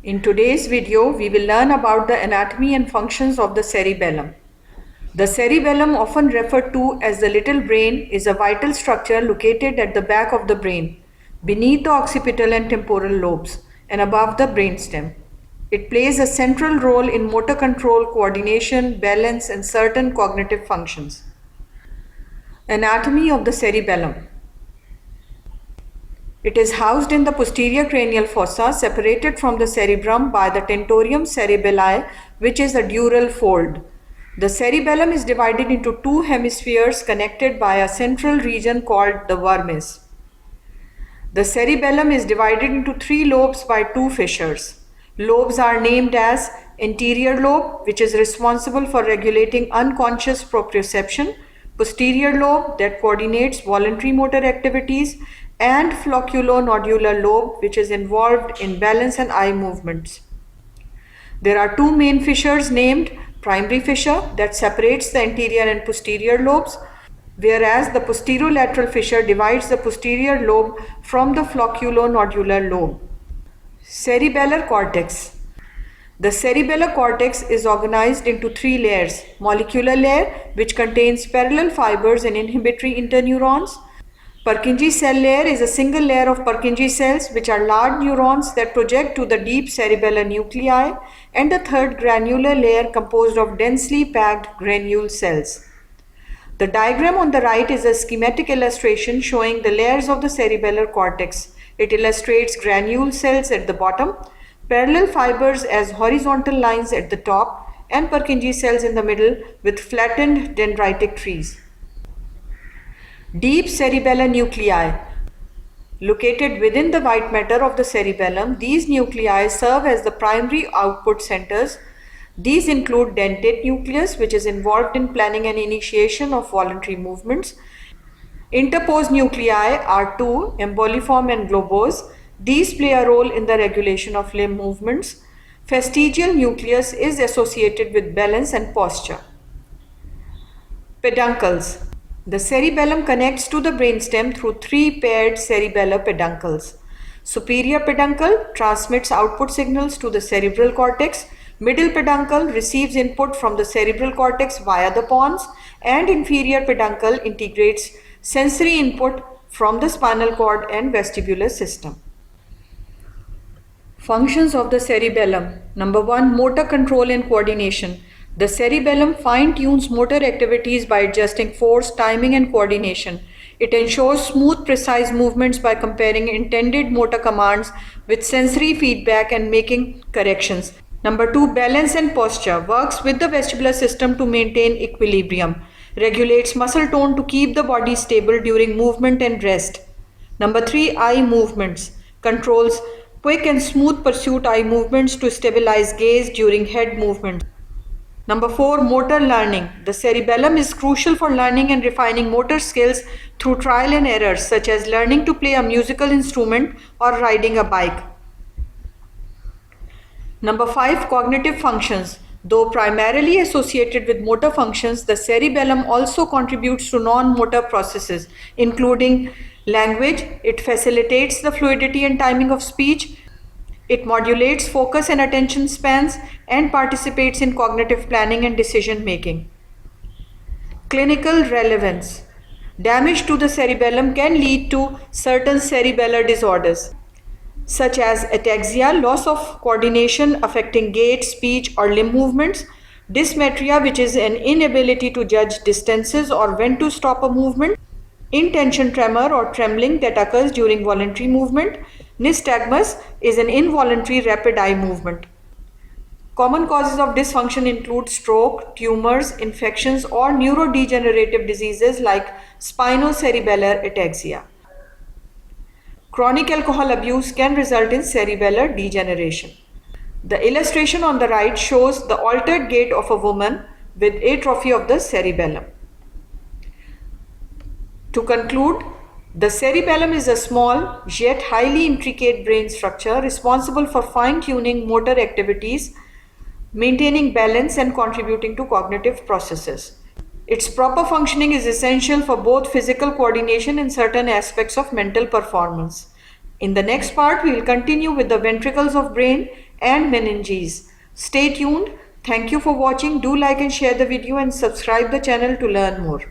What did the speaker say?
In today's video, we will learn about the anatomy and functions of the cerebellum. The cerebellum, often referred to as the little brain, is a vital structure located at the back of the brain, beneath the occipital and temporal lobes, and above the brainstem. It plays a central role in motor control, coordination, balance, and certain cognitive functions. Anatomy of the cerebellum. It is housed in the posterior cranial fossa, separated from the cerebrum by the tentorium cerebelli, which is a dural fold. The cerebellum is divided into two hemispheres connected by a central region called the vermis. The cerebellum is divided into three lobes by two fissures. Lobes are named as anterior lobe, which is responsible for regulating unconscious proprioception, posterior lobe that coordinates voluntary motor activities, and flocculonodular lobe, which is involved in balance and eye movements. There are two main fissures named primary fissure that separates the anterior and posterior lobes, whereas the posterolateral fissure divides the posterior lobe from the flocculonodular lobe. Cerebellar cortex. The cerebellar cortex is organized into three layers: molecular layer, which contains parallel fibers and inhibitory interneurons. Purkinje cell layer is a single layer of Purkinje cells, which are large neurons that project to the deep cerebellar nuclei, and the third granular layer composed of densely packed granule cells. The diagram on the right is a schematic illustration showing the layers of the cerebellar cortex. It illustrates granule cells at the bottom, parallel fibers as horizontal lines at the top, and Purkinje cells in the middle with flattened dendritic trees. Deep cerebellar nuclei. Located within the white matter of the cerebellum, these nuclei serve as the primary output centers. These include dentate nucleus, which is involved in planning and initiation of voluntary movements. Interposed nuclei are two, emboliform and globose. These play a role in the regulation of limb movements. Fastigial nucleus is associated with balance and posture. Peduncles. The cerebellum connects to the brainstem through three paired cerebellar peduncles. Superior peduncle transmits output signals to the cerebral cortex. Middle peduncle receives input from the cerebral cortex via the pons, and inferior peduncle integrates sensory input from the spinal cord and vestibular system. Functions of the cerebellum. Number 1, motor control and coordination. The cerebellum fine-tunes motor activities by adjusting force, timing, and coordination. It ensures smooth, precise movements by comparing intended motor commands with sensory feedback and making corrections. Number 2, balance and posture. Works with the vestibular system to maintain equilibrium. Regulates muscle tone to keep the body stable during movement and rest. Number 3, eye movements. Controls quick and smooth pursuit eye movements to stabilize gaze during head movements. Number 4, motor learning. The cerebellum is crucial for learning and refining motor skills through trial and error, such as learning to play a musical instrument or riding a bike. Number 5, cognitive functions. Though primarily associated with motor functions, the cerebellum also contributes to non-motor processes, including language. It facilitates the fluidity and timing of speech. It modulates focus and attention spans and participates in cognitive planning and decision making. Clinical relevance. Damage to the cerebellum can lead to certain cerebellar disorders, such as ataxia, loss of coordination affecting gait, speech, or limb movements; dysmetria, which is an inability to judge distances or when to stop a movement; intention tremor or trembling that occurs during voluntary movement; nystagmus is an involuntary rapid eye movement. Common causes of dysfunction include stroke, tumors, infections, or neurodegenerative diseases like spinocerebellar ataxia. Chronic alcohol abuse can result in cerebellar degeneration. The illustration on the right shows the altered gait of a woman with atrophy of the cerebellum. To conclude, the cerebellum is a small yet highly intricate brain structure responsible for fine-tuning motor activities, maintaining balance, and contributing to cognitive processes. Its proper functioning is essential for both physical coordination and certain aspects of mental performance. In the next part, we will continue with the ventricles of brain and meninges. Stay tuned. Thank you for watching. Do like and share the video and subscribe the channel to learn more.